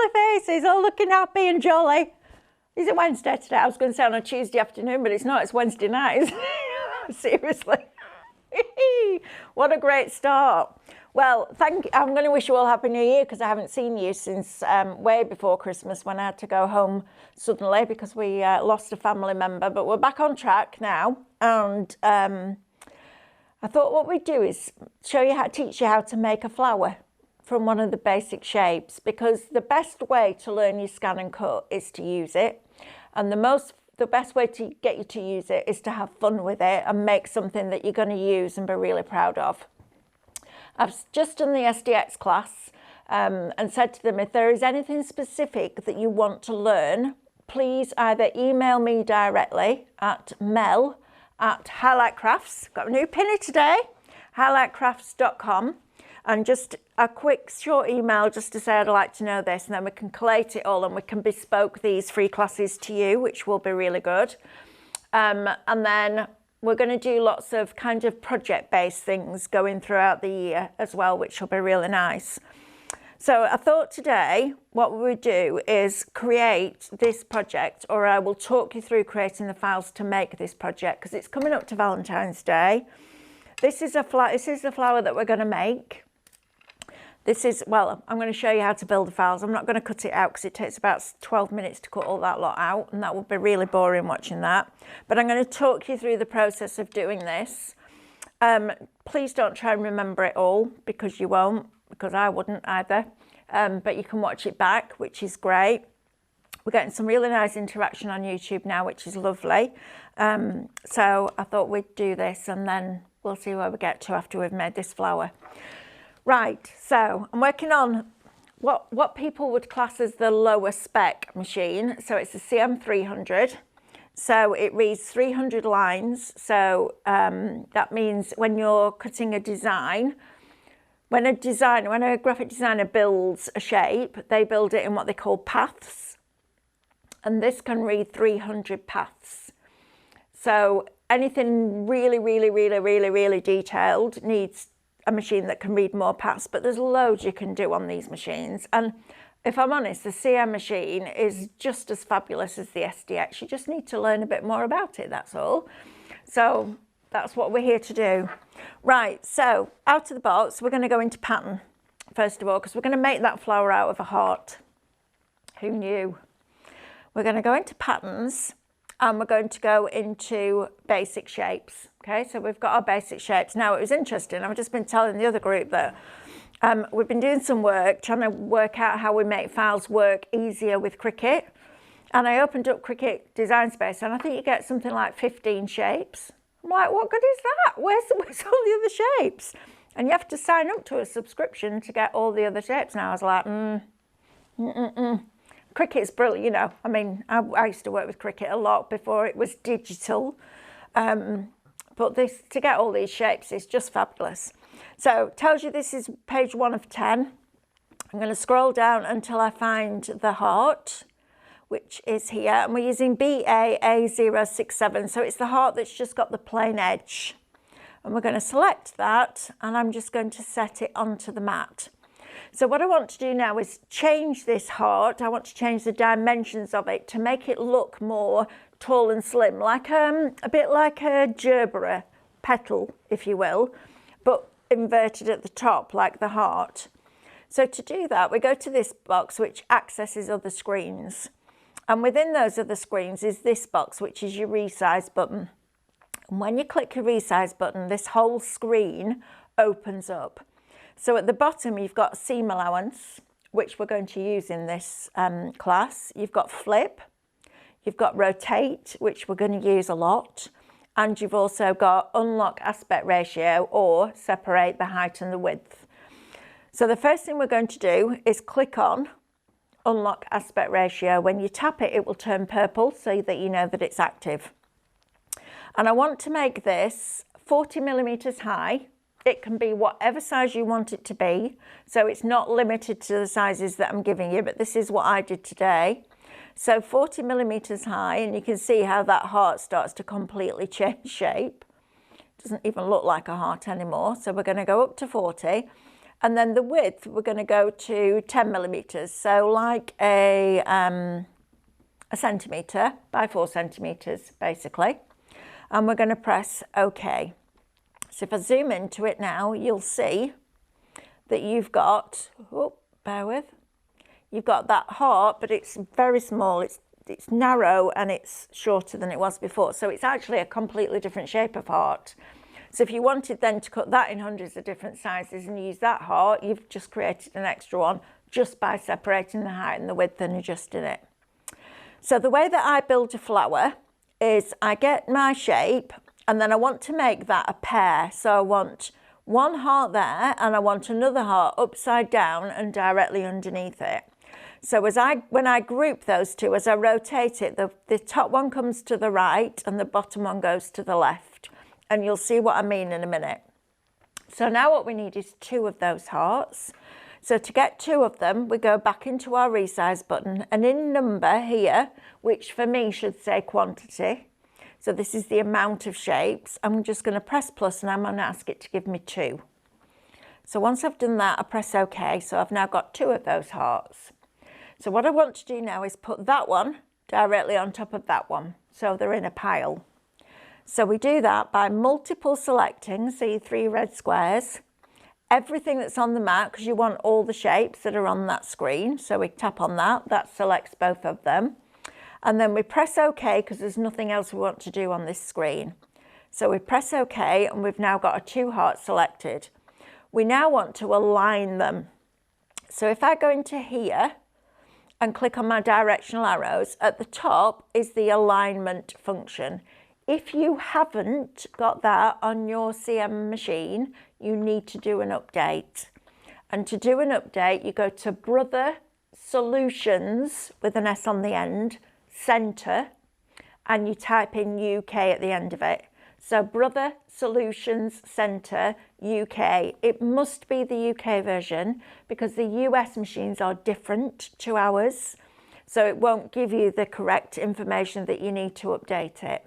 lovely faces, all looking happy and jolly. Is it Wednesday today? I was going to say on a Tuesday afternoon, but it's not, it's Wednesday night, isn't it? Seriously. What a great start. Well, I'm going to wish you all Happy New Year, because I haven't seen you since way before Christmas, when I had to go home suddenly because we lost a family member. But we're back on track now, and I thought what we'd do is teach you how to make a flower from one of the basic shapes, because the best way to learn your ScanNCut is to use it, and the best way to get you to use it is to have fun with it and make something that you're going to use and be really proud of. I've just done the SDX class and said to them, if there is anything specific that you want to learn, please either email me directly at mel@highlightcrafts, got a new pinner today, highlightcrafts.com, and just a quick short email just to say I'd like to know this, and then we can collate it all and we can bespoke these free classes to you, which will be really good. And then we're going to do lots of kind of project-based things going throughout the year as well, which will be really nice. So I thought today what we would do is create this project, or I will talk you through creating the files to make this project, because it's coming up to Valentine's Day. This is the flower that we're going to make. Well, I'm going to show you how to build the files. I'm not going to cut it out because it takes about 12 minutes to cut all that lot out, and that would be really boring watching that. But I'm going to talk you through the process of doing this. Please don't try and remember it all, because you won't, because I wouldn't either. But you can watch it back, which is great. We're getting some really nice interaction on YouTube now, which is lovely. So I thought we'd do this, and then we'll see where we get to after we've made this flower. Right, so I'm working on what people would class as the lower spec machine. So it's a CM300. So it reads 300 lines. So that means when you're cutting a design, when a graphic designer builds a shape, they build it in what they call paths. And this can read 300 paths. So anything really, really, really, really, really detailed needs a machine that can read more paths, but there's loads you can do on these machines. And if I'm honest, the CM machine is just as fabulous as the SDX. You just need to learn a bit more about it, that's all. So that's what we're here to do. Right, so out of the box, we're going to go into pattern, first of all, because we're going to make that flower out of a heart. Who knew? We're going to go into patterns, and we're going to go into basic shapes. Okay, so we've got our basic shapes. Now, it was interesting. I've just been telling the other group that we've been doing some work, trying to work out how we make files work easier with Cricut. And I opened up Cricut Design Space, and I think you get something like 15 shapes. I'm like, what good is that? Where's all the other shapes? And you have to sign up to a subscription to get all the other shapes. Now I was like, Cricut's brilliant, you know. I mean, I used to work with Cricut a lot before it was digital. But to get all these shapes is just fabulous. So it tells you this is page 1 of 10. I'm going to scroll down until I find the heart, which is here. And we're using BAA067. So it's the heart that's just got the plain edge. And we're going to select that, and I'm just going to set it onto the mat. So what I want to do now is change this heart. I want to change the dimensions of it to make it look more tall and slim, like a bit like a gerbera petal, if you will, but inverted at the top like the heart. So to do that, we go to this box which accesses other screens, and within those other screens is this box, which is your resize button. And when you click your resize button, this whole screen opens up. So at the bottom you've got seam allowance, which we're going to use in this class. You've got flip. You've got rotate, which we're going to use a lot. And you've also got unlock aspect ratio, or separate the height and the width. So the first thing we're going to do is click on unlock aspect ratio. When you tap it, it will turn purple so that you know that it's active. And I want to make this 40 millimeters high. It can be whatever size you want it to be. So it's not limited to the sizes that I'm giving you, but this is what I did today. So 40 millimeters high, and you can see how that heart starts to completely change shape. Doesn't even look like a heart anymore. So we're going to go up to 40, And then the width, we're going to go to 10 millimeters. So like a centimetre by 4 centimetres, basically. And we're going to press OK. So if I zoom into it now, you'll see that you've got, oh, bear with, you've got that heart, but it's very small. It's narrow and it's shorter than it was before. So it's actually a completely different shape of heart. So if you wanted then to cut that in hundreds of different sizes and use that heart, you've just created an extra one just by separating the height and the width and adjusting it. So the way that I build a flower is I get my shape and then I want to make that a pear. So I want one heart there and I want another heart upside down and directly underneath it. So when I group those two, as I rotate it, the top one comes to the right and the bottom one goes to the left. And you'll see what I mean in a minute. So now what we need is 2 of those hearts. So to get 2 of them, we go back into our resize button and in number here, which for me should say quantity. So this is the amount of shapes. I'm just going to press plus and I'm going to ask it to give me 2. So once I've done that, I press OK. So I've now got 2 of those hearts. So what I want to do now is put that one directly on top of that one. So they're in a pile. So we do that by multiple selecting, see 3 red squares, everything that's on the mat, because you want all the shapes that are on that screen. So we tap on that, that selects both of them. And then we press OK because there's nothing else we want to do on this screen. So we press OK and we've now got our 2 hearts selected. We now want to align them. So if I go into here and click on my directional arrows, at the top is the alignment function. If you haven't got that on your CM machine, you need to do an update. And to do an update, you go to Brother Solutions with an S on the end, Centre, and you type in UK at the end of it. So Brother Solutions Centre UK. It must be the UK version because the US machines are different to ours. So it won't give you the correct information that you need to update it.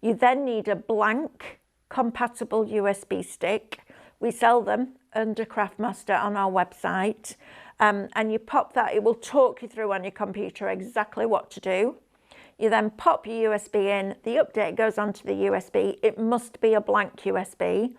You then need a blank compatible USB stick. We sell them under Craftmaster on our website. And you pop that, it will talk you through on your computer exactly what to do. You then pop your USB in, the update goes onto the USB. It must be a blank USB.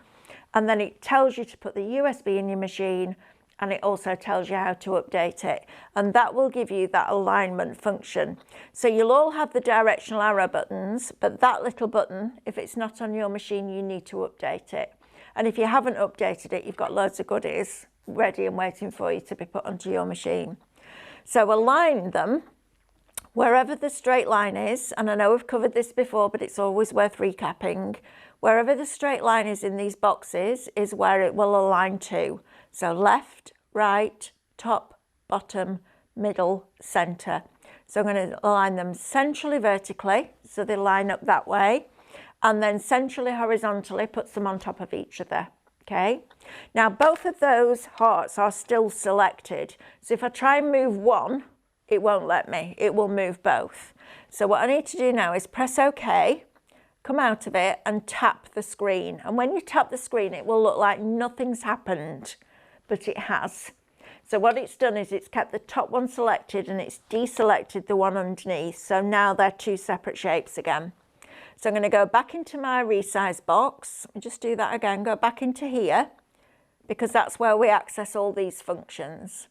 And then it tells you to put the USB in your machine and it also tells you how to update it. And that will give you that alignment function. So you'll all have the directional arrow buttons, but that little button, if it's not on your machine, you need to update it. And if you haven't updated it, you've got loads of goodies ready and waiting for you to be put onto your machine. So align them wherever the straight line is, and I know we've covered this before, but it's always worth recapping. Wherever the straight line is in these boxes is where it will align to. So left, right, top, bottom, middle, centre. So I'm going to align them centrally vertically, so they line up that way, and then centrally horizontally puts them on top of each other. Okay, now both of those hearts are still selected. So if I try and move one, it won't let me, it will move both. So what I need to do now is press OK, come out of it and tap the screen. And when you tap the screen, it will look like nothing's happened, but it has. So what it's done is it's kept the top one selected and it's deselected the one underneath. So now they're 2 separate shapes again. So I'm going to go back into my resize box, just do that again, go back into here, because that's where we access all these functions.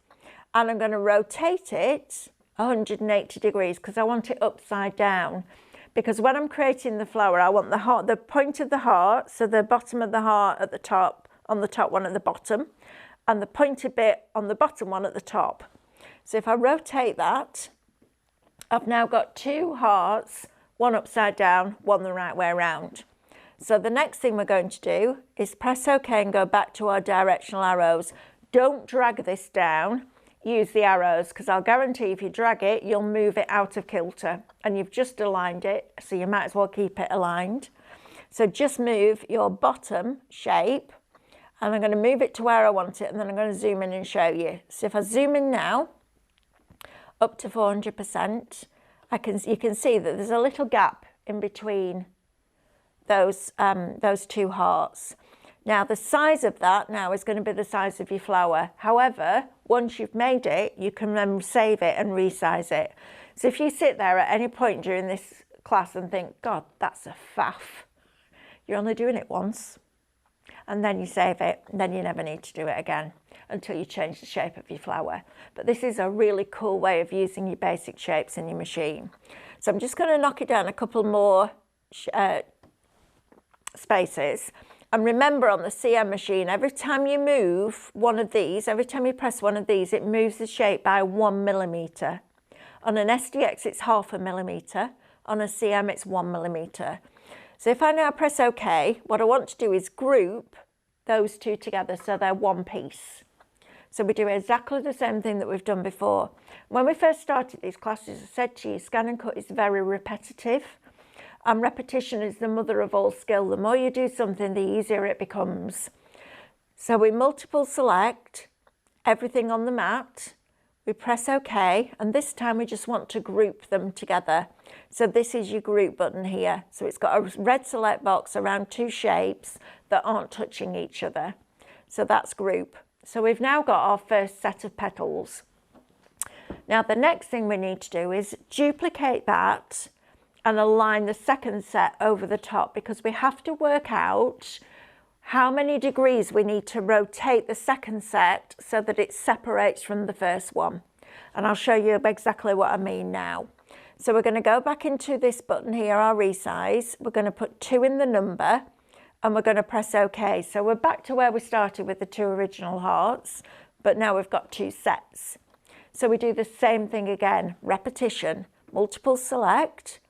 And I'm going to rotate it 180 degrees because I want it upside down. Because when I'm creating the flower, I want the heart, the point of the heart, so the bottom of the heart at the top, on the top one at the bottom, and the pointed bit on the bottom one at the top. So if I rotate that, I've now got 2 hearts, one upside down, one the right way around. So the next thing we're going to do is press OK and go back to our directional arrows. Don't drag this down, use the arrows, because I'll guarantee if you drag it, you'll move it out of kilter, and you've just aligned it, so you might as well keep it aligned. So just move your bottom shape, and I'm going to move it to where I want it, and then I'm going to zoom in and show you. So if I zoom in now, up to 400%, you can see that there's a little gap in between those 2 hearts. Now the size of that now is going to be the size of your flower. However, once you've made it, you can then save it and resize it. So if you sit there at any point during this class and think, God, that's a faff, you're only doing it once. And then you save it, and then you never need to do it again until you change the shape of your flower. But this is a really cool way of using your basic shapes in your machine. So I'm just going to knock it down a couple more spaces. And remember, on the CM machine, every time you move one of these, every time you press one of these, it moves the shape by 1 millimetre. On an SDX, it's 0.5 millimetre. On a CM, it's 1 millimetre. So if I now press OK, what I want to do is group those two together so they're one piece. So we do exactly the same thing that we've done before. When we first started these classes, I said to you, ScanNCut is very repetitive. And repetition is the mother of all skill. The more you do something, the easier it becomes. So we multiple select everything on the mat. We press OK, and this time we just want to group them together. So this is your group button here. So it's got a red select box around two shapes that aren't touching each other. So that's group. So we've now got our first set of petals. Now the next thing we need to do is duplicate that and align the second set over the top, because we have to work out how many degrees we need to rotate the second set so that it separates from the first one. And I'll show you exactly what I mean now. So we're going to go back into this button here, our resize. We're going to put 2 in the number and we're going to press OK. So we're back to where we started with the 2 original hearts, but now we've got 2 sets. So we do the same thing again, repetition, multiple select,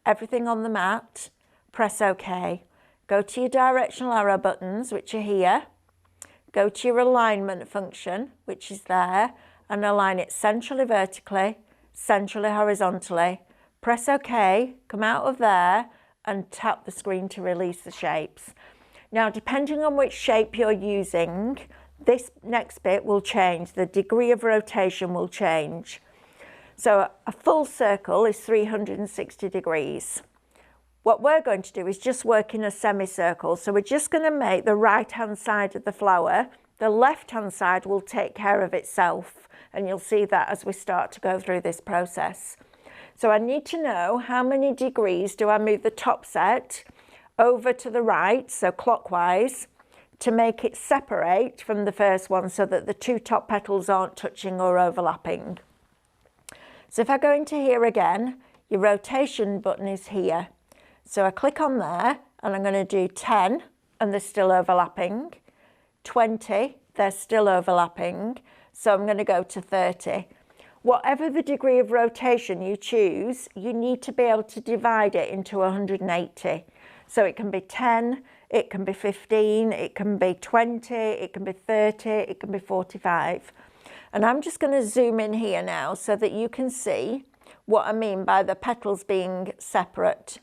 everything on the mat, press OK. Go to your directional arrow buttons, which are here. Go to your alignment function, which is there, and align it centrally vertically, centrally horizontally. Press OK, come out of there, and tap the screen to release the shapes. Now, depending on which shape you're using, this next bit will change. The degree of rotation will change. So a full circle is 360 degrees. What we're going to do is just work in a semicircle. So we're just going to make the right-hand side of the flower. The left-hand side will take care of itself. And you'll see that as we start to go through this process. So I need to know how many degrees do I move the top set over to the right, so clockwise, to make it separate from the first one so that the 2 top petals aren't touching or overlapping. So if I go into here again, your rotation button is here. So I click on there and I'm going to do 10 and they're still overlapping, 20, they're still overlapping, so I'm going to go to 30. Whatever the degree of rotation you choose, you need to be able to divide it into 180. So it can be 10, it can be 15, it can be 20, it can be 30, it can be 45. And I'm just going to zoom in here now so that you can see what I mean by the petals being separate.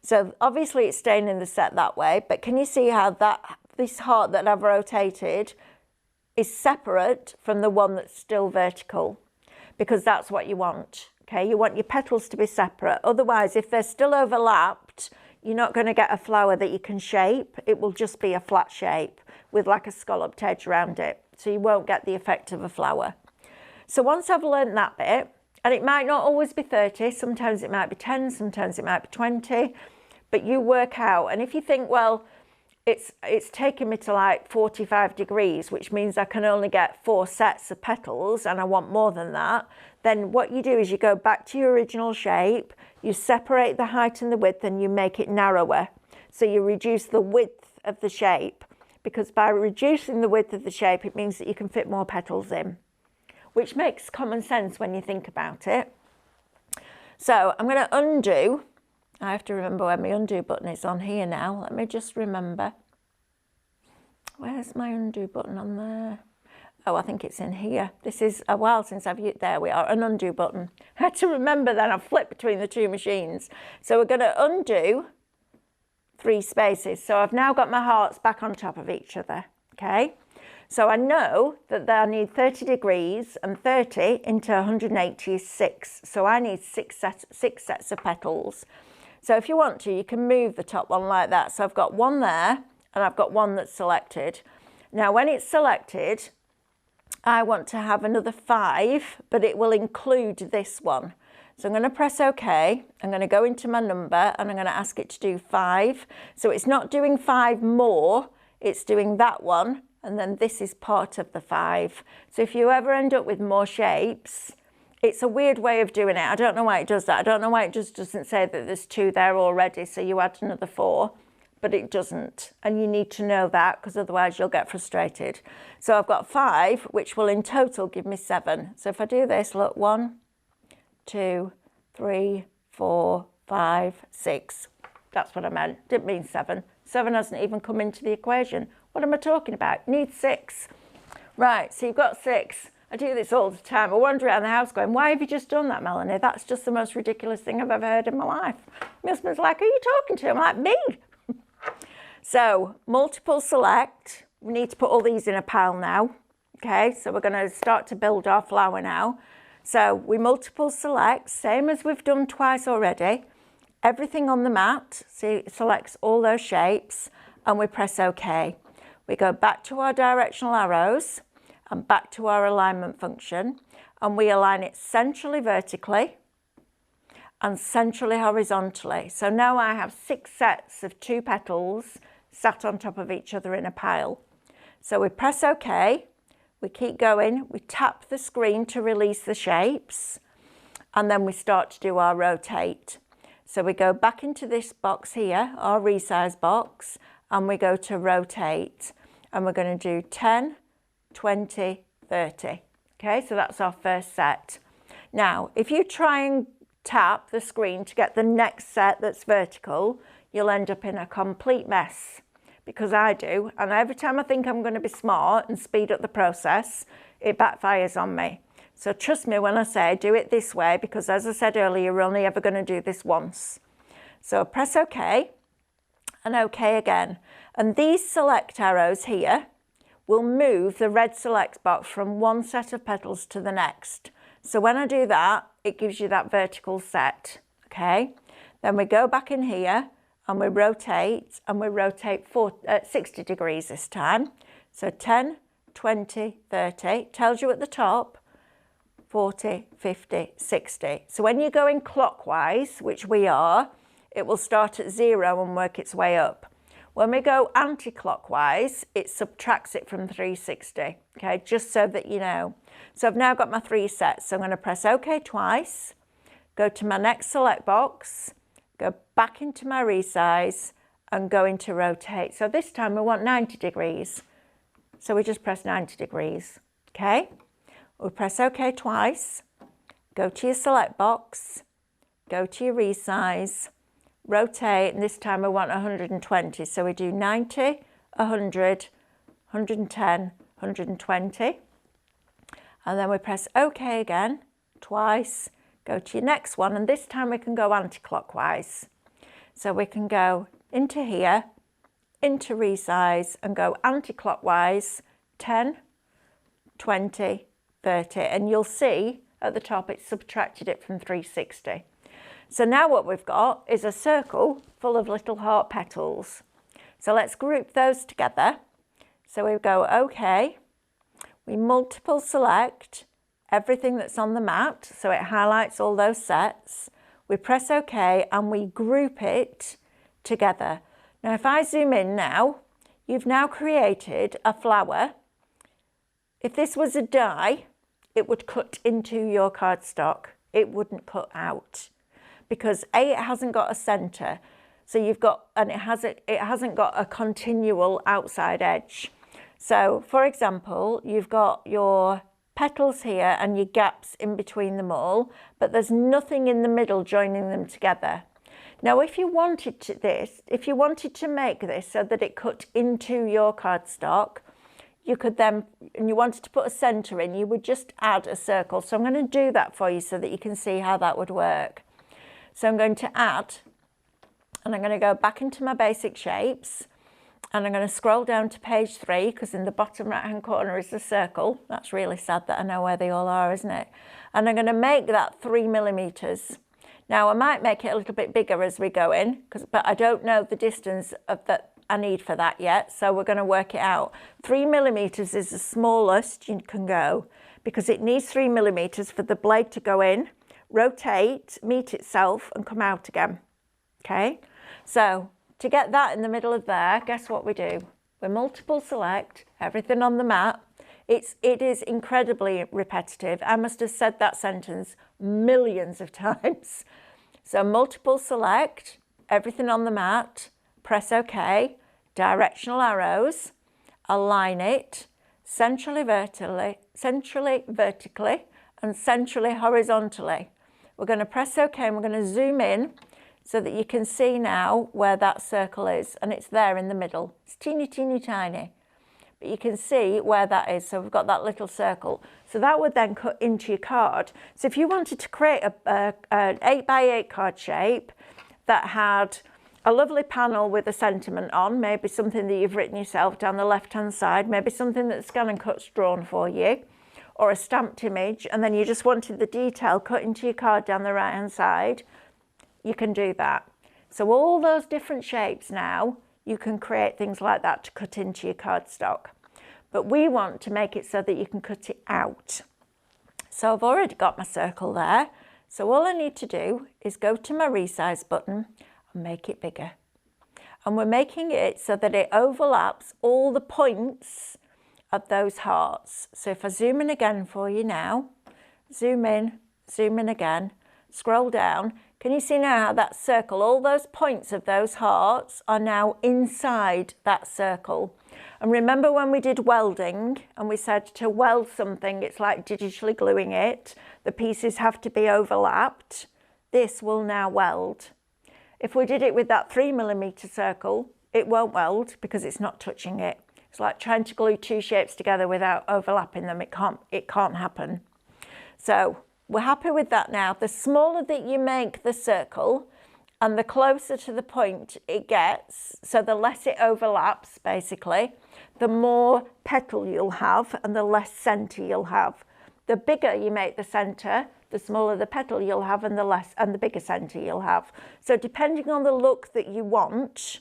So obviously it's staying in the set that way, but can you see how this heart that I've rotated is separate from the one that's still vertical? Because that's what you want, okay? You want your petals to be separate. Otherwise, if they're still overlapped, you're not going to get a flower that you can shape. It will just be a flat shape with like a scalloped edge around it. So you won't get the effect of a flower. So once I've learned that bit, and it might not always be 30, sometimes it might be 10, sometimes it might be 20, but you work out. And if you think, well, it's taking me to like 45 degrees, which means I can only get 4 sets of petals and I want more than that, then what you do is you go back to your original shape, you separate the height and the width and you make it narrower. So you reduce the width of the shape, because by reducing the width of the shape, it means that you can fit more petals in, which makes common sense when you think about it. So I'm going to undo. I have to remember where my undo button is on here now. Let me just remember. Where's my undo button on there? Oh, I think it's in here. This is a while since I've used, there we are, an undo button. I had to remember then I've flipped between the 2 machines. So we're going to undo 3 spaces. So I've now got my hearts back on top of each other, okay? So I know that I need 30 degrees and 30 into 180 is 6. So I need 6 sets of petals. So if you want to, you can move the top one like that. So I've got 1 there and I've got one that's selected. Now when it's selected, I want to have another 5, but it will include this one. So I'm going to press OK. I'm going to go into my number and I'm going to ask it to do 5. So it's not doing 5 more, it's doing that one, and then this is part of the 5. So if you ever end up with more shapes, it's a weird way of doing it. I don't know why it does that. I don't know why it just doesn't say that there's 2 there already, so you add another 4, but it doesn't. And you need to know that, because otherwise you'll get frustrated. So I've got 5, which will in total give me 7. So if I do this, look, 1, 2, 3, 4, 5, 6. That's what I meant. Didn't mean 7. 7 hasn't even come into the equation. What am I talking about? Need 6. Right, so you've got 6. I do this all the time. I wander around the house going, why have you just done that, Melanie? That's just the most ridiculous thing I've ever heard in my life. My husband's like, who are you talking to? I'm like, me. So multiple select. We need to put all these in a pile now. Okay, so we're going to start to build our flower now. So we multiple select, same as we've done twice already. Everything on the mat, see, it selects all those shapes, and we press OK. We go back to our directional arrows and back to our alignment function, and we align it centrally vertically and centrally horizontally. So now I have 6 sets of 2 petals sat on top of each other in a pile. So we press OK. We keep going, we tap the screen to release the shapes, and then we start to do our rotate. So we go back into this box here, our resize box, and we go to rotate. And we're going to do 10, 20, 30. Okay, so that's our first set. Now, if you try and tap the screen to get the next set that's vertical, you'll end up in a complete mess. Because I do, and every time I think I'm going to be smart and speed up the process, it backfires on me. So trust me when I say do it this way, because as I said earlier, you're only ever going to do this once. So press OK and OK again. And these select arrows here will move the red select box from one set of petals to the next. So when I do that, it gives you that vertical set. Okay, then we go back in here and we rotate 60 degrees this time. So 10, 20, 30, tells you at the top, 40, 50, 60. So when you're going clockwise, which we are, it will start at 0 and work its way up. When we go anti-clockwise, it subtracts it from 360, okay, just so that you know. So I've now got my 3 sets, so I'm going to press OK twice, go to my next select box, go back into my resize and go into rotate. So this time we want 90 degrees. So we just press 90 degrees, okay? We press OK twice, go to your select box, go to your resize, rotate, and this time we want 120. So we do 90, 100, 110, 120. And then we press OK again, twice, go to your next one, and this time we can go anti-clockwise. So we can go into here, into resize, and go anti-clockwise, 10, 20, 30, and you'll see at the top it's subtracted it from 360. So now what we've got is a circle full of little heart petals. So let's group those together. So we go OK, we multiple select everything that's on the mat, so it highlights all those sets. We press OK and we group it together. Now if I zoom in now, you've now created a flower. If this was a die, it would cut into your cardstock. It wouldn't cut out because A, it hasn't got a centre, so you've got, and it hasn't got a continual outside edge. So for example, you've got your petals here and your gaps in between them all, but there's nothing in the middle joining them together. Now, if you wanted to make this so that it cut into your cardstock, you could then, and you wanted to put a centre in, you would just add a circle. So I'm going to do that for you so that you can see how that would work. So I'm going to add, and I'm going to go back into my basic shapes, and I'm going to scroll down to page 3 because in the bottom right hand corner is the circle. That's really sad that I know where they all are, isn't it? And I'm going to make that 3 millimeters. Now I might make it a little bit bigger as we go in, but I don't know the distance of that I need for that yet, so we're going to work it out. 3mm is the smallest you can go because it needs 3mm for the blade to go in, rotate, meet itself and come out again. Okay, so to get that in the middle of there, guess what we do? We multiple select everything on the mat. It is incredibly repetitive. I must have said that sentence millions of times. So multiple select everything on the mat, press OK, directional arrows, align it centrally vertically and centrally horizontally. We're going to press OK and we're going to zoom in so that you can see now where that circle is, and it's there in the middle. It's teeny, teeny, tiny, but you can see where that is. So we've got that little circle. So that would then cut into your card. So if you wanted to create an 8x8 card shape that had a lovely panel with a sentiment on, maybe something that you've written yourself down the left-hand side, maybe something that ScanNCut's drawn for you, or a stamped image, and then you just wanted the detail cut into your card down the right-hand side, you can do that. So all those different shapes now, you can create things like that to cut into your cardstock. But we want to make it so that you can cut it out. So I've already got my circle there. So all I need to do is go to my resize button and make it bigger. And we're making it so that it overlaps all the points of those hearts. So if I zoom in again for you now, zoom in again, scroll down, can you see now how that circle, all those points of those hearts are now inside that circle? And remember when we did welding and we said to weld something, it's like digitally gluing it. The pieces have to be overlapped. This will now weld. If we did it with that 3mm circle, it won't weld because it's not touching it. It's like trying to glue two shapes together without overlapping them. It can't happen. So we're happy with that now. The smaller that you make the circle and the closer to the point it gets, so the less it overlaps basically, the more petal you'll have and the less centre you'll have. The bigger you make the centre, the smaller the petal you'll have and the bigger centre you'll have. So depending on the look that you want,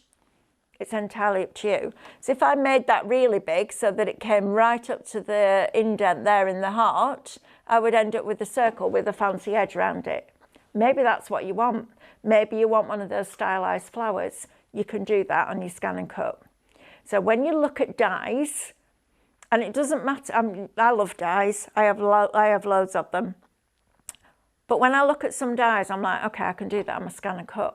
it's entirely up to you. So if I made that really big so that it came right up to the indent there in the heart, I would end up with a circle with a fancy edge around it. Maybe that's what you want. Maybe you want one of those stylized flowers. You can do that on your ScanNCut. So when you look at dies, and it doesn't matter, I love dies. I have loads of them. But when I look at some dies, I'm like, okay, I can do that on my ScanNCut.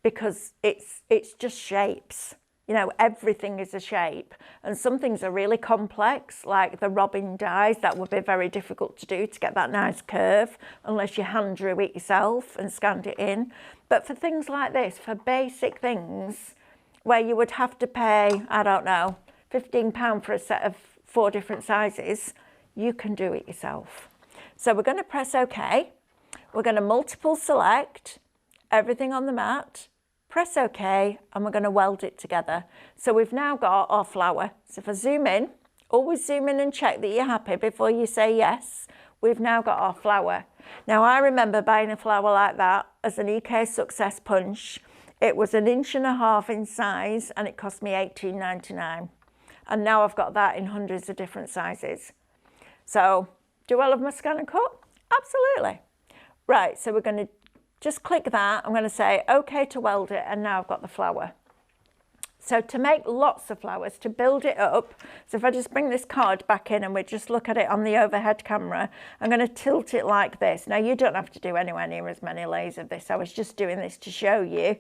Because it's just shapes. You know, everything is a shape. And some things are really complex, like the robin dies. That would be very difficult to do to get that nice curve, unless you hand drew it yourself and scanned it in. But for things like this, for basic things, where you would have to pay, I don't know, £15 for a set of 4 different sizes, you can do it yourself. So we're going to press OK. We're going to multiple select everything on the mat, press OK, and we're going to weld it together. So we've now got our flower. So if I zoom in, always zoom in and check that you're happy before you say yes. We've now got our flower. Now I remember buying a flower like that as an EK Success Punch. It was 1.5 inches in size and it cost me $18.99. And now I've got that in hundreds of different sizes. So do I love my ScanNCut? Absolutely. Right, so we're going to just click that. I'm going to say OK to weld it, and now I've got the flower. So to make lots of flowers, to build it up, so if I just bring this card back in and we just look at it on the overhead camera, I'm going to tilt it like this. Now you don't have to do anywhere near as many layers of this. I was just doing this to show you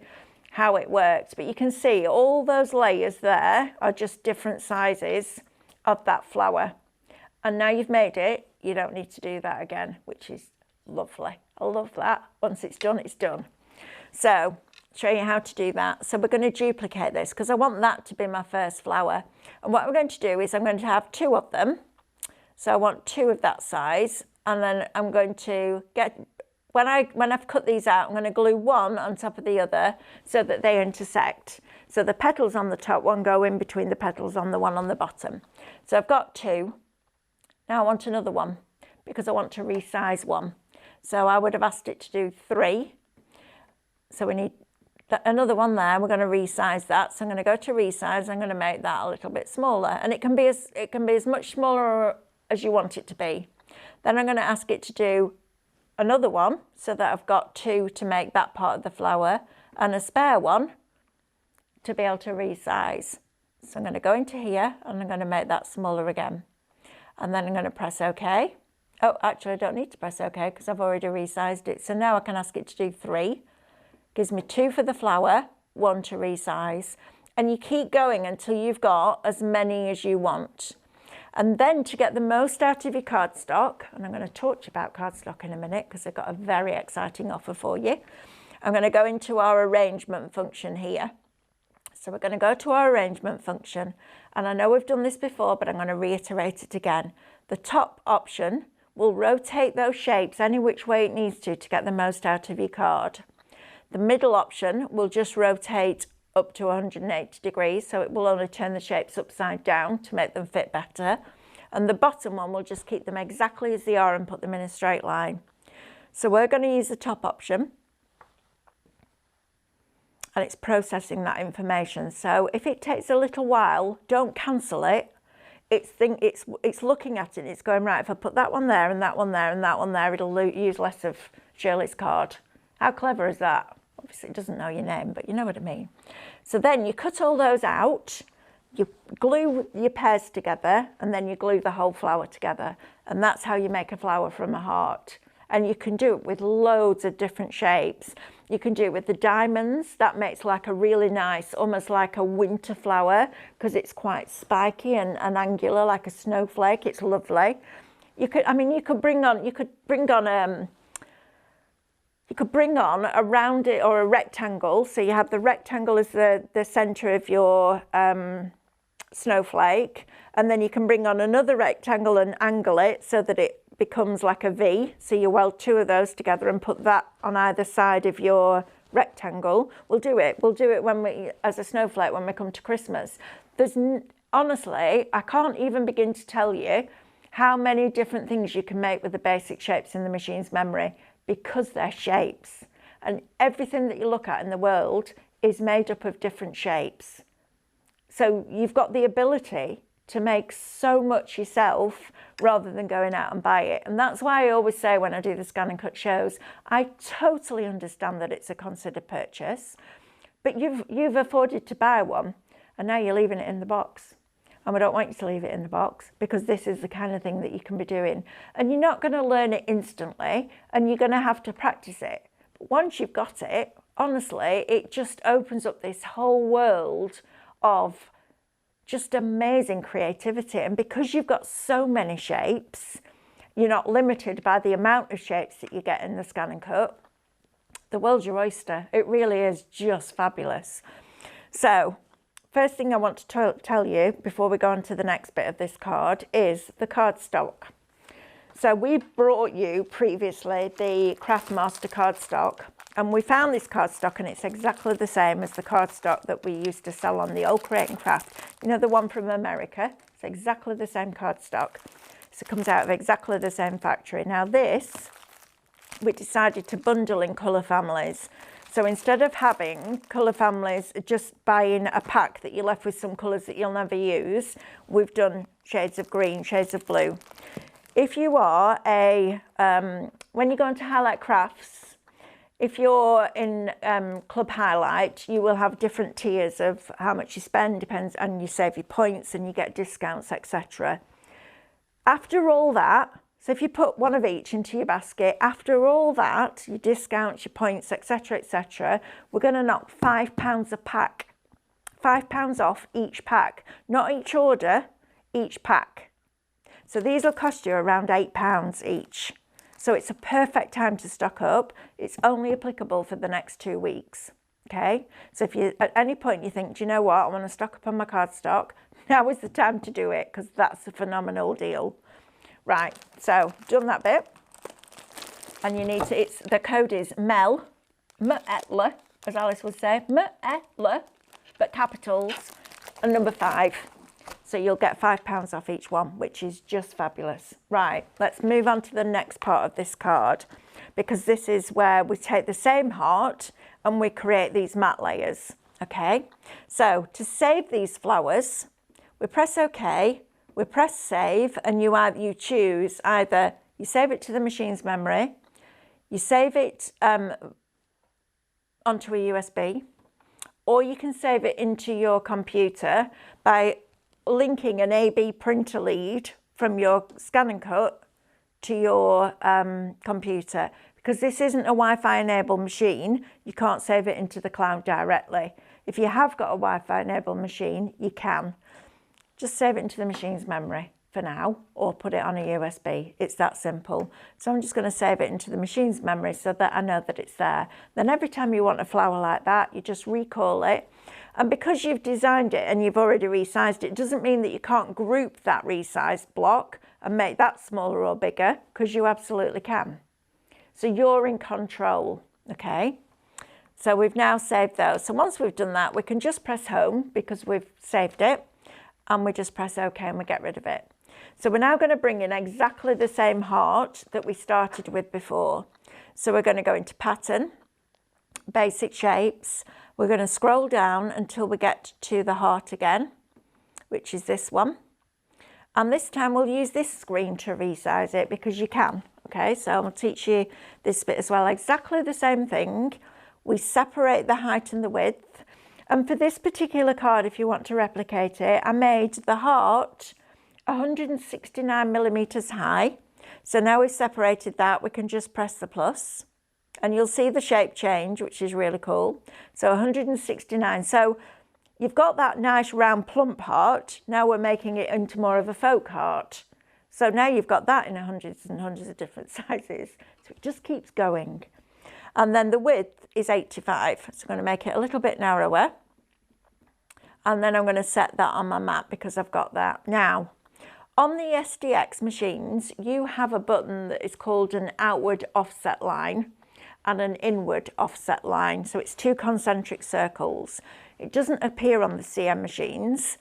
how it works, but you can see all those layers there are just different sizes of that flower. And now you've made it, you don't need to do that again, which is lovely. I love that. Once it's done, it's done. So show you how to do that. So we're going to duplicate this because I want that to be my first flower. And what I'm going to do is I'm going to have 2 of them. So I want 2 of that size, and then I'm going to get, when I've cut these out, I'm going to glue one on top of the other so that they intersect. So the petals on the top one go in between the petals on the one on the bottom. So I've got 2. Now I want another one because I want to resize one. So I would have asked it to do 3. So we need another one there, we're going to resize that. So I'm going to go to resize, I'm going to make that a little bit smaller, and it can be as much smaller as you want it to be. Then I'm going to ask it to do another one so that I've got 2 to make that part of the flower and a spare one to be able to resize. So I'm going to go into here and I'm going to make that smaller again. And then I'm going to press OK. Oh, actually I don't need to press OK because I've already resized it. So now I can ask it to do 3. Gives me 2 for the flower, 1 to resize. And you keep going until you've got as many as you want. And then to get the most out of your cardstock, and I'm going to talk to you about cardstock in a minute because I've got a very exciting offer for you. I'm going to go into our arrangement function here. So we're going to go to our arrangement function, and I know we've done this before, but I'm going to reiterate it again. The top option will rotate those shapes any which way it needs to get the most out of your card. The middle option will just rotate up to 180 degrees, so it will only turn the shapes upside down to make them fit better. And the bottom one will just keep them exactly as they are and put them in a straight line. So we're going to use the top option, and it's processing that information. So if it takes a little while, don't cancel it. It's looking at it and it's going, right, if I put that one there and that one there and that one there, it'll use less of Shirley's card. How clever is that? Obviously it doesn't know your name, but you know what I mean. So then you cut all those out, you glue your pairs together, and then you glue the whole flower together. And that's how you make a flower from a heart. And you can do it with loads of different shapes. You can do it with the diamonds. That makes like a really nice, almost like a winter flower, because it's quite spiky and angular, like a snowflake. It's lovely. You could bring on a rounded or a rectangle. So you have the rectangle as the center of your snowflake, and then you can bring on another rectangle and angle it so that it becomes like a V. So you weld 2 of those together and put that on either side of your rectangle. We'll do it when as a snowflake when we come to Christmas. Honestly, I can't even begin to tell you how many different things you can make with the basic shapes in the machine's memory, because they're shapes. And everything that you look at in the world is made up of different shapes. So you've got the ability to make so much yourself rather than going out and buy it. And that's why I always say when I do the ScanNCut shows, I totally understand that it's a considered purchase, but you've afforded to buy one, and now you're leaving it in the box. And we don't want you to leave it in the box, because this is the kind of thing that you can be doing. And you're not going to learn it instantly, and you're going to have to practice it. But once you've got it, honestly, it just opens up this whole world of just amazing creativity. And because you've got so many shapes, you're not limited by the amount of shapes that you get in the ScanNCut. The world's your oyster. It really is just fabulous. So first thing I want to tell you before we go on to the next bit of this card is the cardstock. So we brought you previously the Craftmaster cardstock, and we found this cardstock, and it's exactly the same as the cardstock that we used to sell on the old Create and Craft. You know, the one from America? It's exactly the same cardstock. So it comes out of exactly the same factory. Now this, we decided to bundle in colour families. So instead of having colour families, just buying a pack that you're left with some colours that you'll never use, we've done shades of green, shades of blue. If you are when you go into Highlight Crafts, if you're in Club Highlight, you will have different tiers of how much you spend, depends, and you save your points and you get discounts, etc. After all that, so if you put one of each into your basket, after all that, your discounts, your points, etc., etc., we're going to knock £5 a pack. £5 off each pack, not each order, each pack. So these will cost you around £8 each. So it's a perfect time to stock up. It's only applicable for the next 2 weeks, okay? So if you, at any point you think, do you know what, I want to stock up on my cardstock, now is the time to do it, because that's a phenomenal deal. Right, so done that bit. And you need to, the code is MEL, as Alice would say, MEL, but capitals, and number 5. So you'll get £5 off each one, which is just fabulous. Right, let's move on to the next part of this card, because this is where we take the same heart and we create these matte layers. Okay, so to save these flowers, we press OK, we press save, and you choose either you save it to the machine's memory, you save it onto a USB, or you can save it into your computer by linking an AB printer lead from your ScanNCut to your computer. Because this isn't a Wi-Fi enabled machine, you can't save it into the cloud directly. If you have got a Wi-Fi enabled machine, you can. Just save it into the machine's memory for now, or put it on a USB. It's that simple. So I'm just going to save it into the machine's memory so that I know that it's there. Then every time you want a flower like that, you just recall it. And because you've designed it and you've already resized it, doesn't mean that you can't group that resized block and make that smaller or bigger, because you absolutely can. So you're in control, okay? So we've now saved those. So once we've done that, we can just press home because we've saved it, and we just press OK and we get rid of it. So we're now going to bring in exactly the same heart that we started with before. So we're going to go into pattern, basic shapes. We're going to scroll down until we get to the heart again, which is this one. And this time we'll use this screen to resize it because you can. Okay, so I'll teach you this bit as well. Exactly the same thing. We separate the height and the width. And for this particular card, if you want to replicate it, I made the heart 169 millimeters high. So now we've separated that, we can just press the plus and you'll see the shape change, which is really cool. So 169. So you've got that nice round plump heart. Now we're making it into more of a folk heart. So now you've got that in hundreds and hundreds of different sizes. So it just keeps going. And then the width is 85. So I'm going to make it a little bit narrower. And then I'm going to set that on my mat because I've got that. Now, on the SDX machines, you have a button that is called an outward offset line and an inward offset line. So it's two concentric circles. It doesn't appear on the CM machines,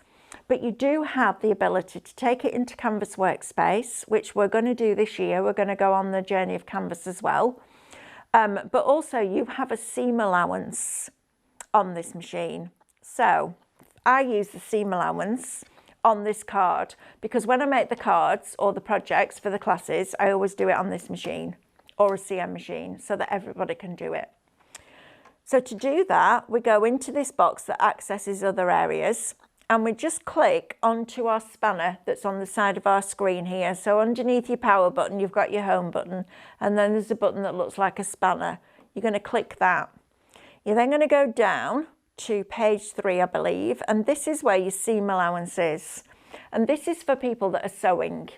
but you do have the ability to take it into Canvas Workspace, which we're going to do this year. We're going to go on the journey of Canvas as well. But also you have a seam allowance on this machine. So I use the seam allowance on this card because when I make the cards or the projects for the classes, I always do it on this machine or a CM machine so that everybody can do it. So to do that, we go into this box that accesses other areas and we just click onto our spanner that's on the side of our screen here. So underneath your power button, you've got your home button, and then there's a button that looks like a spanner. You're going to click that. You're then going to go down to page 3, I believe, and this is where your seam allowance is. And this is for people that are sewing,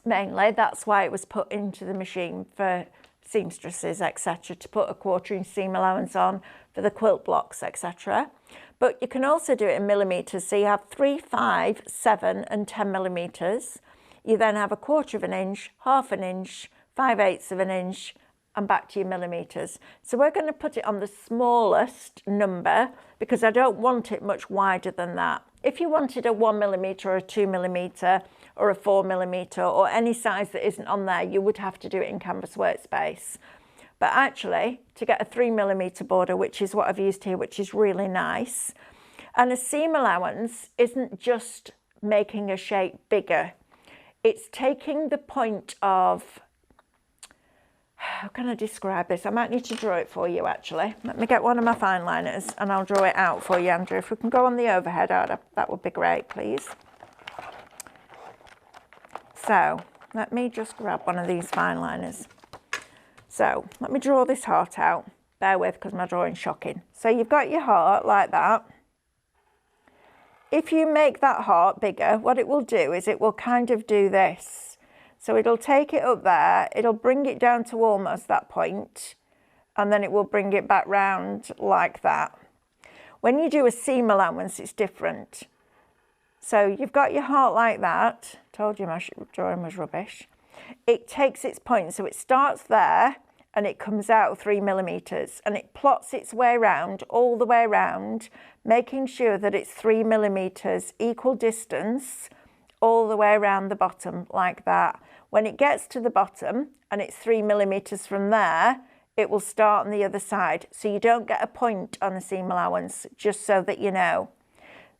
mainly. That's why it was put into the machine for seamstresses, etc., to put a 1/4 inch seam allowance on for the quilt blocks, etc. But you can also do it in millimeters. So you have 3, 5, 7 and 10 millimeters. You then have a 1/4 of an inch, 1/2 inch, 5/8 of an inch, and back to your millimeters. So we're going to put it on the smallest number because I don't want it much wider than that. If you wanted a 1 millimeter or a 2 millimeter or a 4 millimeter or any size that isn't on there, you would have to do it in Canvas Workspace. But actually, to get a 3 millimeter border, which is what I've used here, which is really nice, and a seam allowance isn't just making a shape bigger. It's taking the point of, how can I describe this? I might need to draw it for you, actually. Let me get one of my fine liners and I'll draw it out for you, Andrew. If we can go on the overhead, that would be great, please. So let me just grab one of these fine liners. So let me draw this heart out. Bear with, because my drawing's shocking. So you've got your heart like that. If you make that heart bigger, what it will do is it will kind of do this. So it'll take it up there, it'll bring it down to almost that point, and then it will bring it back round like that. When you do a seam allowance, it's different. So you've got your heart like that. Told you my drawing was rubbish. It takes its point, so it starts there and it comes out 3 millimeters and it plots its way around, all the way around, making sure that it's 3 millimeters equal distance all the way around the bottom like that. When it gets to the bottom and it's 3 millimeters from there, it will start on the other side. So you don't get a point on a seam allowance, just so that you know.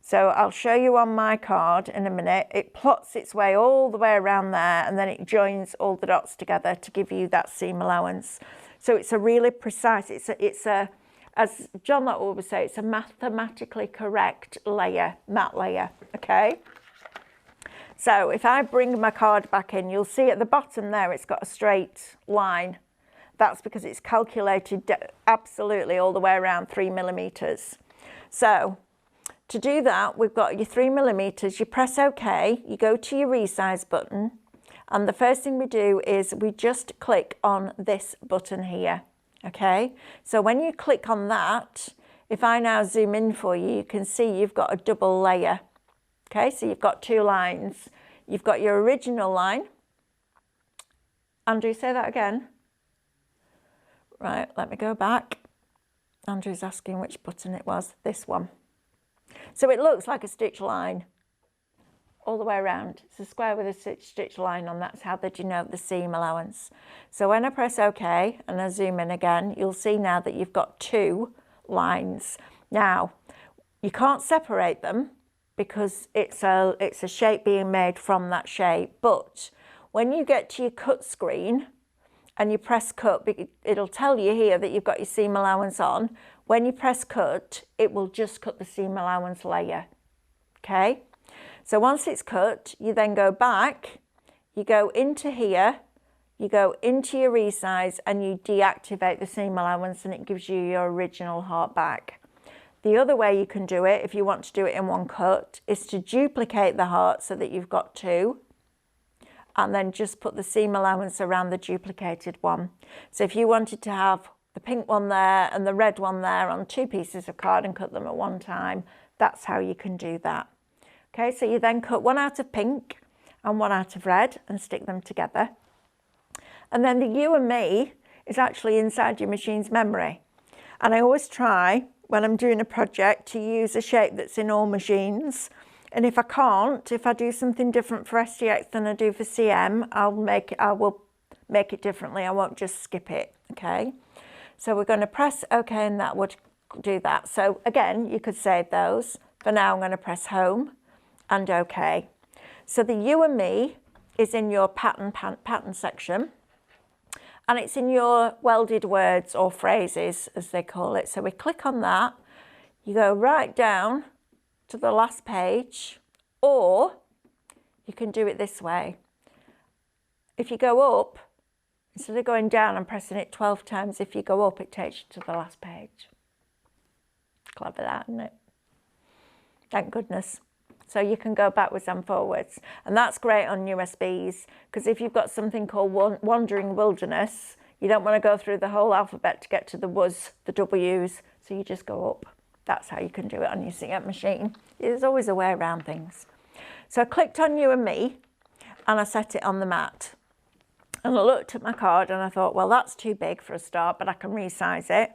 So I'll show you on my card in a minute. It plots its way all the way around there, and then it joins all the dots together to give you that seam allowance. So it's a really precise, it's a as John Locke always say, it's a mathematically correct layer, mat layer, okay? So if I bring my card back in, you'll see at the bottom there, it's got a straight line. That's because it's calculated absolutely all the way around 3 millimeters. So to do that, we've got your 3 millimeters, you press OK, you go to your resize button, and the first thing we do is we just click on this button here, okay? So when you click on that, if I now zoom in for you, you can see you've got a double layer, okay? So you've got 2 lines. You've got your original line. Andrew, say that again. Right, let me go back. Andrew's asking which button it was, this one. So it looks like a stitch line all the way around. It's a square with a stitch line on, that's how they denote the seam allowance. So when I press OK and I zoom in again, you'll see now that you've got 2 lines. Now, you can't separate them because it's a shape being made from that shape, but when you get to your cut screen and you press cut, it'll tell you here that you've got your seam allowance on. When you press cut, it will just cut the seam allowance layer, okay? So once it's cut, you then go back, you go into here, you go into your resize and you deactivate the seam allowance and it gives you your original heart back. The other way you can do it, if you want to do it in one cut, is to duplicate the heart so that you've got 2, and then just put the seam allowance around the duplicated one. So if you wanted to have the pink one there and the red one there on 2 pieces of card and cut them at one time, that's how you can do that. Okay, so you then cut one out of pink and one out of red and stick them together. And then the you and me is actually inside your machine's memory. And I always try, when I'm doing a project, to use a shape that's in all machines. And if I can't, if I do something different for STX than I do for CM, I will make it differently. I won't just skip it, okay? So we're going to press OK, and that would do that. So again, you could save those. For now, I'm going to press home and OK. So the you and me is in your pattern section, and it's in your welded words or phrases, as they call it. So we click on that, you go right down to the last page, or you can do it this way. If you go up, instead of going down and pressing it 12 times, if you go up, it takes you to the last page. Clever that, isn't it? Thank goodness. So you can go backwards and forwards. And that's great on USBs, because if you've got something called Wandering Wilderness, you don't want to go through the whole alphabet to get to the W's, the W's, so you just go up. That's how you can do it on your CM machine. There's always a way around things. So I clicked on you and me, and I set it on the mat. And I looked at my card and I thought, well, that's too big for a start, but I can resize it.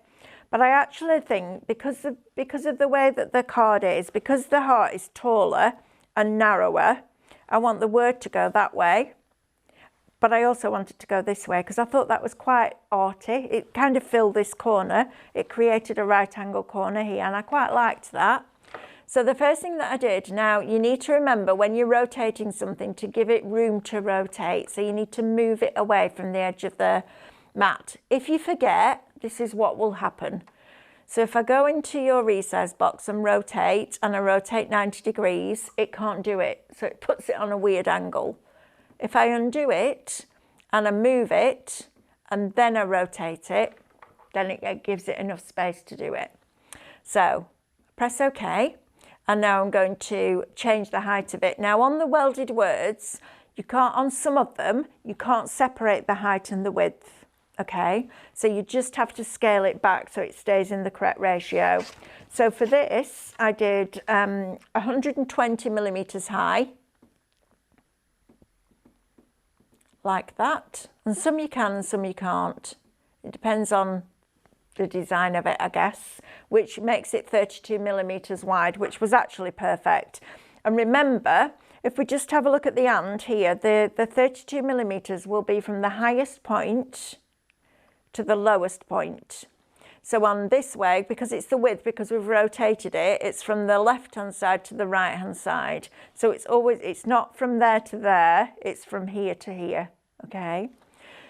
But I actually think because of the way that the card is, because the heart is taller and narrower, I want the word to go that way. But I also want it to go this way because I thought that was quite arty. It kind of filled this corner. It created a right angle corner here, and I quite liked that. So the first thing that I did, now you need to remember when you're rotating something to give it room to rotate. So you need to move it away from the edge of the mat. If you forget, this is what will happen. So if I go into your resize box and rotate, and I rotate 90 degrees, it can't do it. So it puts it on a weird angle. If I undo it and I move it and then I rotate it, then it gives it enough space to do it. So press OK. And now I'm going to change the height of it. Now on the welded words, you can't, on some of them, you can't separate the height and the width, okay? So you just have to scale it back so it stays in the correct ratio. So for this, I did 120 millimeters high, like that. And some you can and some you can't. It depends on the design of it, I guess, which makes it 32 millimeters wide, which was actually perfect. And remember, if we just have a look at the and here, the 32 millimeters will be from the highest point to the lowest point. So on this way, because it's the width, because we've rotated it, it's from the left-hand side to the right-hand side. So it's not from there to there, it's from here to here, okay?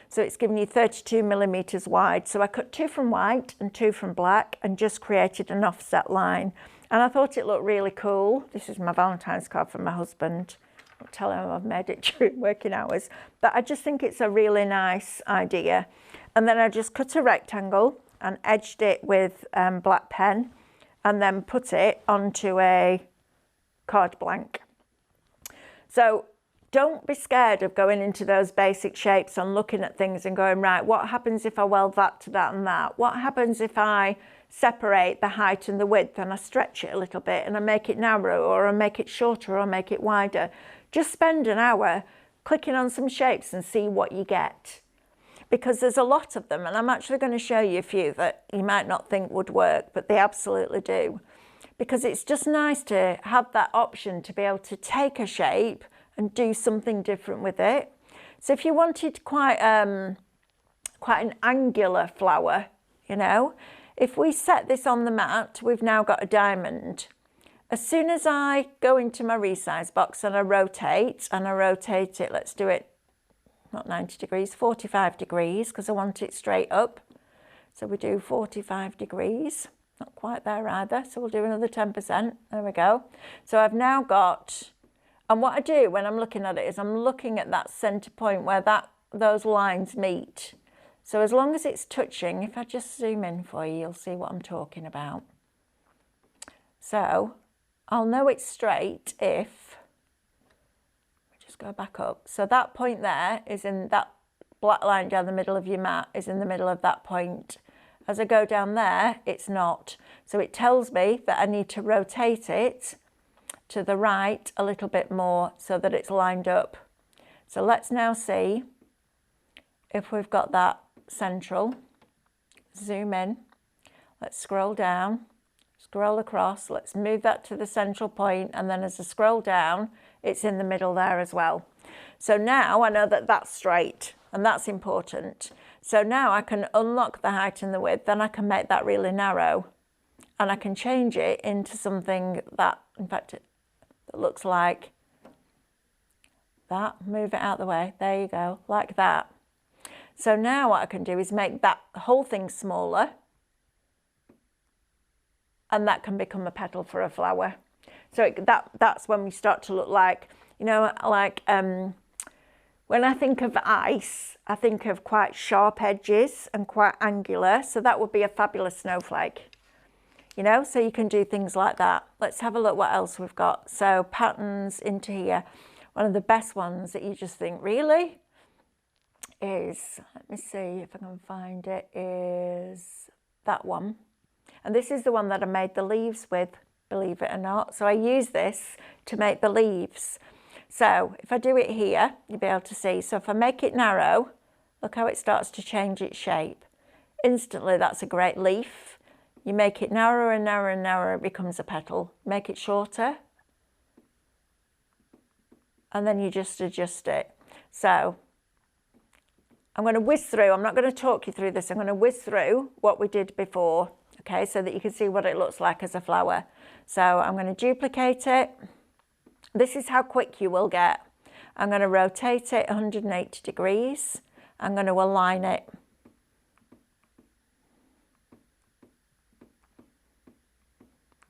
So it's giving you 32 millimeters wide. So I cut 2 from white and 2 from black and just created an offset line. And I thought it looked really cool. This is my Valentine's card from my husband. I'll tell him I've made it during working hours. But I just think it's a really nice idea. And then I just cut a rectangle and edged it with black pen and then put it onto a card blank. So don't be scared of going into those basic shapes and looking at things and going, right, what happens if I weld that to that and that? What happens if I separate the height and the width and I stretch it a little bit and I make it narrow, or I make it shorter, or I make it wider? Just spend an hour clicking on some shapes and see what you get. Because there's a lot of them, and I'm actually going to show you a few that you might not think would work, but they absolutely do. Because it's just nice to have that option to be able to take a shape and do something different with it. So if you wanted quite an angular flower, you know, if we set this on the mat, we've now got a diamond. As soon as I go into my resize box and I rotate it, let's do it, not 90 degrees, 45 degrees, because I want it straight up. So we do 45 degrees, not quite there either. So we'll do another 10%, there we go. So I've now got, and what I do when I'm looking at it is I'm looking at that center point where those lines meet. So as long as it's touching, if I just zoom in for you, you'll see what I'm talking about. So I'll know it's straight if, just go back up. So that point there is in that black line down the middle of your mat, is in the middle of that point. As I go down there, it's not. So it tells me that I need to rotate it to the right a little bit more so that it's lined up. So let's now see if we've got that central. Zoom in, let's scroll down, scroll across, let's move that to the central point, and then as I scroll down, it's in the middle there as well. So now I know that that's straight, and that's important. So now I can unlock the height and the width, then I can make that really narrow, and I can change it into something that, in fact, that looks like that. Move it out the way, there you go, like that. So now what I can do is make that whole thing smaller, and that can become a petal for a flower. So that's when we start to look like, you know, like when I think of ice, I think of quite sharp edges and quite angular. So that would be a fabulous snowflake, you know, so you can do things like that. Let's have a look what else we've got. So patterns into here. One of the best ones that you just think, really, is, let me see if I can find it, is that one. And this is the one that I made the leaves with, believe it or not. So I use this to make the leaves. So if I do it here, you'll be able to see. So if I make it narrow, look how it starts to change its shape. Instantly, that's a great leaf. You make it narrower and narrower and narrower, it becomes a petal. Make it shorter, and then you just adjust it. So I'm going to whiz through, I'm not going to talk you through this, I'm going to whiz through what we did before, okay, so that you can see what it looks like as a flower. So I'm going to duplicate it. This is how quick you will get. I'm going to rotate it 180 degrees. I'm going to align it.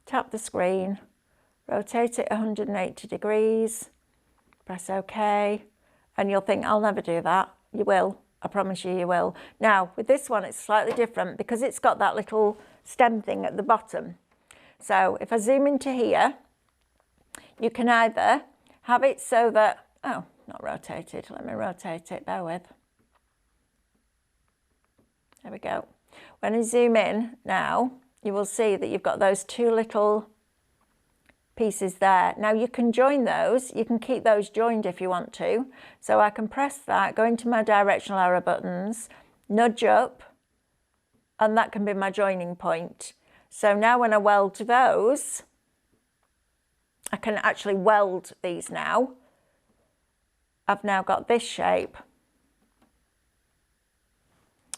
Tap the screen, rotate it 180 degrees, press OK, and you'll think, I'll never do that. You will. I promise you, you will. Now, with this one, it's slightly different because it's got that little stem thing at the bottom. So if I zoom into here, you can either have it so that, oh, not rotated. Let me rotate it, bear with. There we go. When I zoom in now, you will see that you've got those two little pieces there. Now you can join those, you can keep those joined if you want to. So I can press that, go into my directional arrow buttons, nudge up, and that can be my joining point. So now when I weld those, I can actually weld these now. I've now got this shape.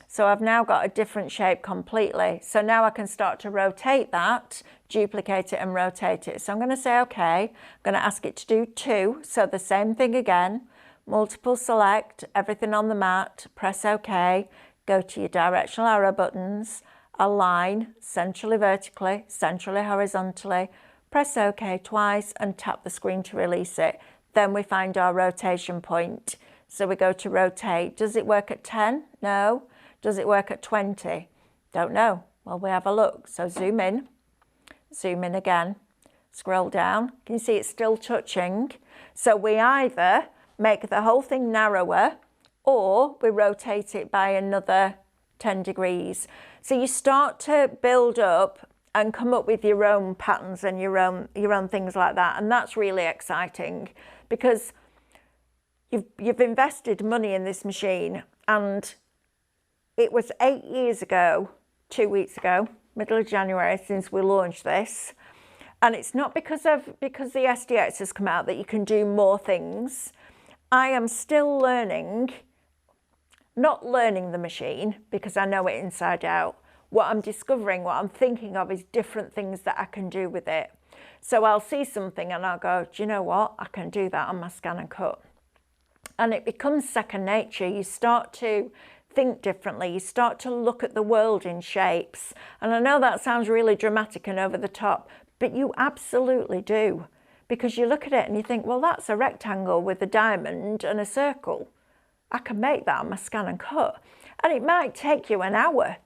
So I've now got a different shape completely. So now I can start to rotate that, duplicate it and rotate it. So I'm going to say, okay, I'm going to ask it to do 2. So the same thing again, multiple select, everything on the mat, press OK, go to your directional arrow buttons, align centrally vertically, centrally horizontally, press OK twice and tap the screen to release it. Then we find our rotation point. So we go to rotate. Does it work at 10? No. Does it work at 20? Don't know. Well, we have a look. So zoom in again, scroll down. Can you see it's still touching? So we either make the whole thing narrower or we rotate it by another 10 degrees. So you start to build up and come up with your own patterns and your own things like that. And that's really exciting because you've invested money in this machine, and it was 8 years ago, 2 weeks ago, middle of January, since we launched this. And it's not because the SDX has come out that you can do more things. I am still learning, not learning the machine because I know it inside out. What I'm discovering, what I'm thinking of is different things that I can do with it. So I'll see something and I'll go, do you know what? I can do that on my ScanNCut. And it becomes second nature. You start to think differently. You start to look at the world in shapes. And I know that sounds really dramatic and over the top, but you absolutely do. Because you look at it and you think, well, that's a rectangle with a diamond and a circle. I can make that on my ScanNCut. And it might take you an hour,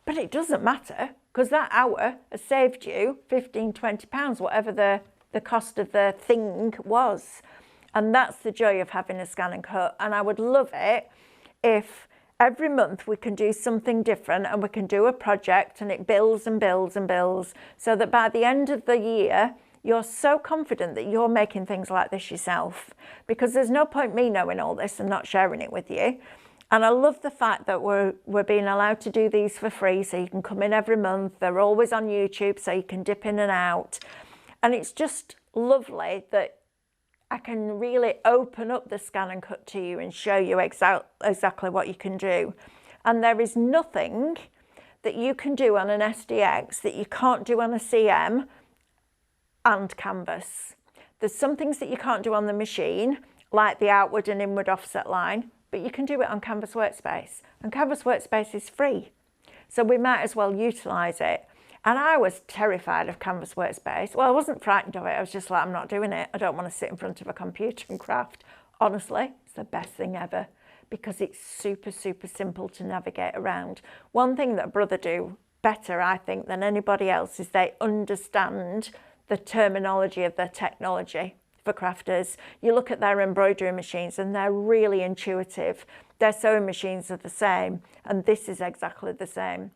but it doesn't matter because that hour has saved you 15, 20 pounds, whatever the cost of the thing was. And that's the joy of having a ScanNCut. And I would love it if every month we can do something different and we can do a project and it builds and builds and builds so that by the end of the year, you're so confident that you're making things like this yourself, because there's no point me knowing all this and not sharing it with you. And I love the fact that we're being allowed to do these for free, so you can come in every month. They're always on YouTube, so you can dip in and out. And it's just lovely that I can really open up the ScanNCut to you and show you exactly what you can do. And there is nothing that you can do on an SDX that you can't do on a CM and canvas. There's some things that you can't do on the machine, like the outward and inward offset line, but you can do it on Canvas Workspace. And Canvas Workspace is free, so we might as well utilise it. And I was terrified of Canvas Workspace. Well, I wasn't frightened of it. I was just like, I'm not doing it. I don't want to sit in front of a computer and craft. Honestly, it's the best thing ever because it's super, super simple to navigate around. One thing that Brother do better, I think, than anybody else is they understand the terminology of their technology for crafters. You look at their embroidery machines and they're really intuitive. Their sewing machines are the same, and this is exactly the same.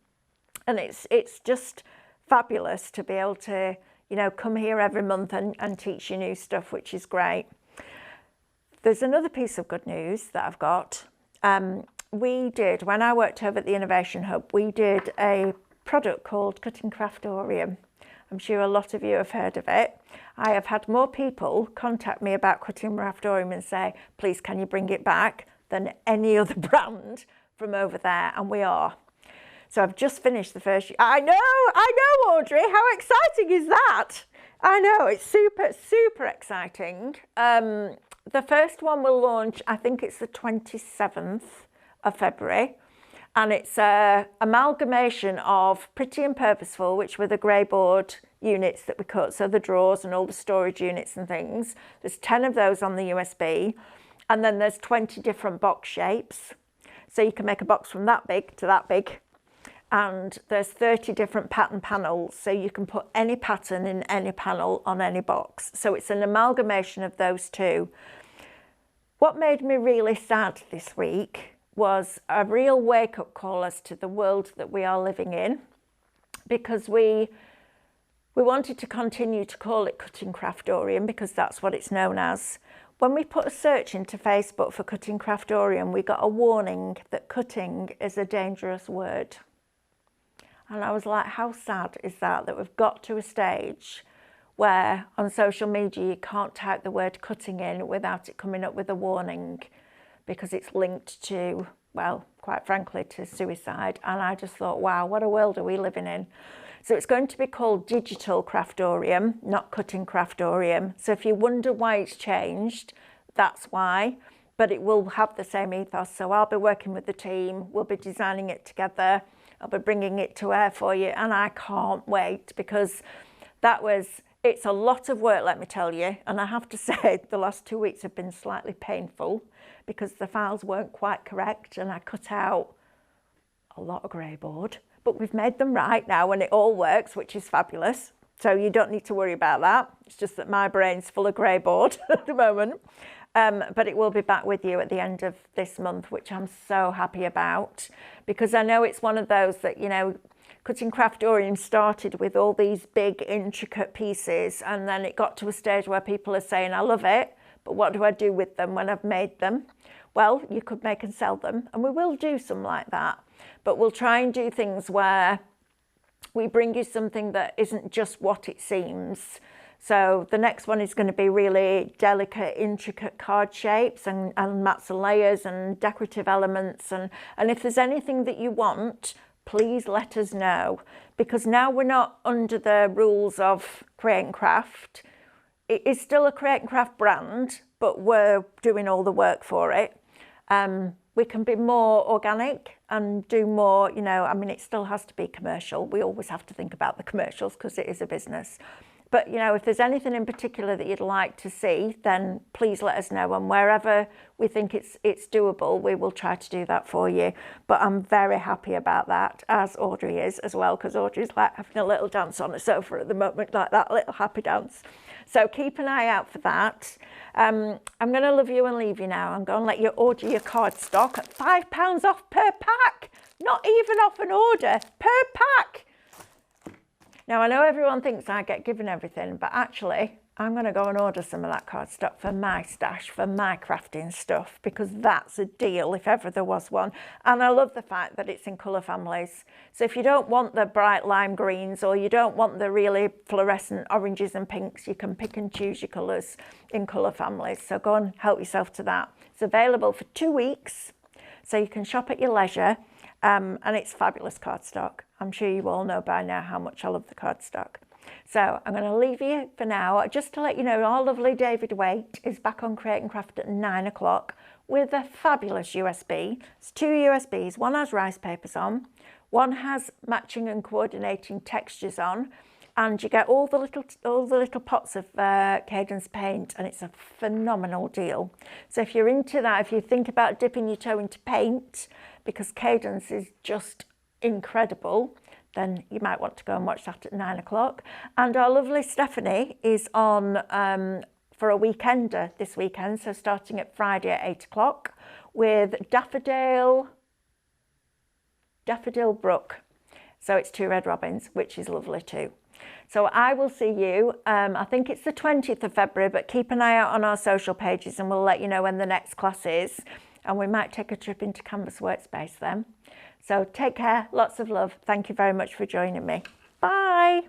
And it's just fabulous to be able to, you know, come here every month and teach you new stuff, which is great. There's another piece of good news that I've got. We did, when I worked over at the Innovation Hub, we did a product called Cutting Craftorium. I'm sure a lot of you have heard of it. I have had more people contact me about Cutting Craftorium and say, please, can you bring it back, than any other brand from over there, and we are. So I've just finished the first year. I know, Audrey, how exciting is that? I know, it's super, super exciting. The first one will launch, I think it's the 27th of February. And it's an amalgamation of Pretty and Purposeful, which were the grey board units that we cut, so the drawers and all the storage units and things. There's 10 of those on the USB. And then there's 20 different box shapes. So you can make a box from that big to that big. And there's 30 different pattern panels, so you can put any pattern in any panel on any box. So it's an amalgamation of those two. What made me really sad this week was a real wake-up call as to the world that we are living in, because we wanted to continue to call it Cutting Craftorium because that's what it's known as. When we put a search into Facebook for Cutting Craftorium, we got a warning that cutting is a dangerous word. And I was like, how sad is that we've got to a stage where on social media you can't type the word cutting in without it coming up with a warning because it's linked to well, quite frankly, to suicide. And I just thought, wow, what a world are we living in? So it's going to be called Digital Craftorium, not Cutting Craftorium. So if you wonder why it's changed, that's why. But it will have the same ethos. So I'll be working with the team. We'll be designing it together. I'll be bringing it to air for you. And I can't wait, because it's a lot of work, let me tell you. And I have to say, the last 2 weeks have been slightly painful because the files weren't quite correct and I cut out a lot of grey board. But we've made them right now and it all works, which is fabulous. So you don't need to worry about that. It's just that my brain's full of grey board at the moment. But it will be back with you at the end of this month, which I'm so happy about, because I know it's one of those that, you know, Cutting Craftorium started with all these big intricate pieces, and then it got to a stage where people are saying, I love it, but what do I do with them when I've made them? Well, you could make and sell them, and we will do some like that, but we'll try and do things where we bring you something that isn't just what it seems. So the next one is going to be really delicate, intricate card shapes and mats and layers and decorative elements. And if there's anything that you want, please let us know, because now we're not under the rules of Create and Craft. It is still a Create and Craft brand, but we're doing all the work for it. We can be more organic and do more, you know, I mean, it still has to be commercial. We always have to think about the commercials because it is a business. But, you know, if there's anything in particular that you'd like to see, then please let us know. And wherever we think it's doable, we will try to do that for you. But I'm very happy about that, as Audrey is as well, because Audrey's like having a little dance on the sofa at the moment, like that little happy dance. So keep an eye out for that. I'm going to love you and leave you now. I'm going to let you order your cardstock at £5 off per pack. Not even off an order, per pack. Now, I know everyone thinks I get given everything, but actually, I'm going to go and order some of that cardstock for my stash, for my crafting stuff, because that's a deal if ever there was one. And I love the fact that it's in colour families. So if you don't want the bright lime greens or you don't want the really fluorescent oranges and pinks, you can pick and choose your colours in colour families. So go and help yourself to that. It's available for 2 weeks, so you can shop at your leisure. And it's fabulous cardstock. I'm sure you all know by now how much I love the cardstock. So I'm going to leave you for now. Just to let you know, our lovely David Waite is back on Create and Craft at 9 o'clock with a fabulous USB. It's 2 USBs. One has rice papers on, one has matching and coordinating textures on, and you get all the little pots of Cadence paint, and it's a phenomenal deal. So if you're into that, if you think about dipping your toe into paint, because Cadence is just incredible, then you might want to go and watch that at 9 o'clock. And our lovely Stephanie is on for a weekender this weekend, so starting at Friday at 8 o'clock with Daffodil Brook. So it's 2 red robins, which is lovely too. So I will see you, I think it's the 20th of February, but keep an eye out on our social pages and we'll let you know when the next class is. And we might take a trip into Canvas Workspace then. So take care, lots of love. Thank you very much for joining me. Bye.